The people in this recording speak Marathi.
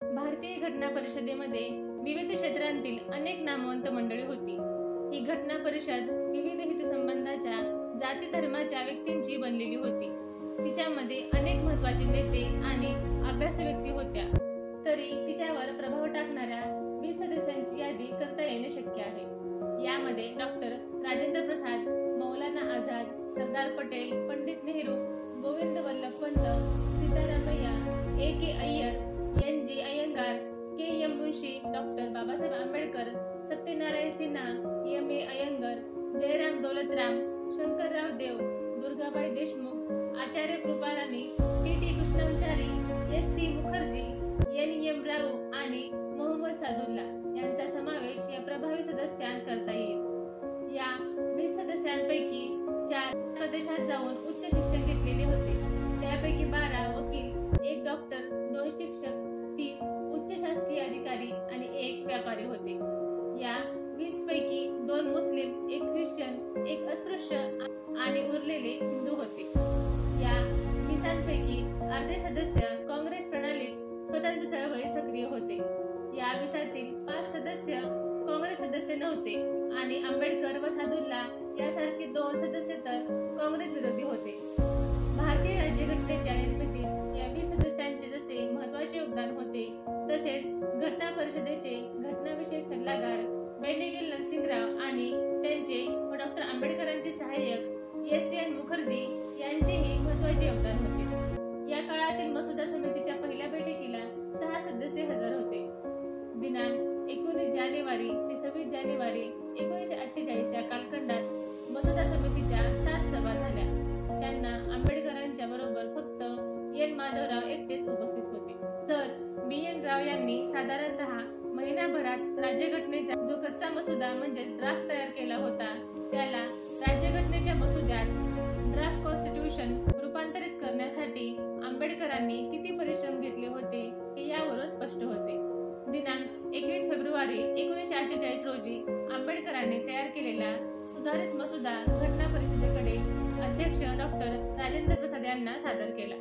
भारतीय घटना परिषदेमध्ये विविध क्षेत्रांतील अनेक नामवंत मंडळी होती. ही घटना परिषद विविध हितसंबंधाच्या, जाती धर्माच्या व्यक्तींची बनलेली होती. तिच्यामध्ये अनेक महत्त्वाचे नेते आणि अभ्यासू व्यक्ती होत्या. तरी तिच्यावर प्रभाव टाकणाऱ्या 20 सदस्यांची यादी करता येणे शक्य आहे. यामध्ये doctor Rajendra Prasad, Maulana Azad, Sardar Patel, Pandit Nehru, Govind Vallabh Pant, Siddaramaiah, A.K. Iyer, N.G. Iyengar, K.M. Munshi, doctor Babasaheb Ambedkar, Satyanarayan Sinha, M.A. Ayyangar, Jairam Daulatram, Shankarrao Deo, Durgabai Deshmukh, Acharya Kripalani, T.T. Krishnachari, S.C. Mukherjee, N.M. Rao आणि मोहम्मद सादुल्ला यांचा समावेश या प्रभावी सदस्यांत करता येईल. या 20 सदस्यांपैकी 4 प्रदेशात जाऊन उच्च शिक्षण घेतलेले होते. त्यापैकी 12 वकील, 1 डॉक्टर, 2 शिक्षक, 3 उच्च शासकीय अधिकारी आणि 1 व्यापारी होते. या 20 पैकी 2 मुस्लिम, 1 ख्रिश्चन, 1 अस्पृश्य आणि उरलेले हिंदू होते. या 20 पैकी अर्धे सदस्य काँग्रेस प्रणालीत स्वतंत्र चळवळीत सक्रिय होते. या 20तील 5 सदस्य काँग्रेस सदस्य नव्हते आणि आंबेडकर व सादुल्ला यासारखे 2 सदस्य तर काँग्रेस विरोधी होते. भारतीय राज्यघटनेच्या निर्मितीत या 20 सदस्यांचे जसे महत्त्वाचे योगदान होते, तसेच घटना परिषदेचे घटनाविषयक सल्लागार बेनेगल नरसिंगराव आणि त्यांचे व डॉक्टर आंबेडकरांचे सहाय्यक S.N. मुखर्जी यांचेही महत्त्वाचे योगदान होते. या काळातील मसुदा समितीच्या पहिल्या बैठकीला 6 सदस्य हजर होते. दिनांक 19 जानेवारी ते 26 जानेवारी 1948 या कालखंडात मसुदा समितीच्या 7 सभा झाल्या. त्यांना आंबेडकरांच्या बरोबर फक्त N. माधवराव एकटेच उपस्थित होते. तर B.N. राव यांनी साधारणतः महिनाभरात राज्यघटनेचा जो कच्चा मसुदा म्हणजेच ड्राफ्ट तयार केला होता, त्याला राज्यघटनेच्या मसुद्यात ड्राफ्ट कॉन्स्टिट्यूशन रूपांतरित करण्यासाठी आंबेडकरांनी किती परिश्रम घेतले होते हे यावरून स्पष्ट होते. दिनांक 21 फेब्रुवारी 1948 रोजी आंबेडकरांनी तयार केलेला सुधारित मसुदा घटना परिषदेकडे अध्यक्ष डॉक्टर राजेंद्र प्रसाद यांना सादर केला.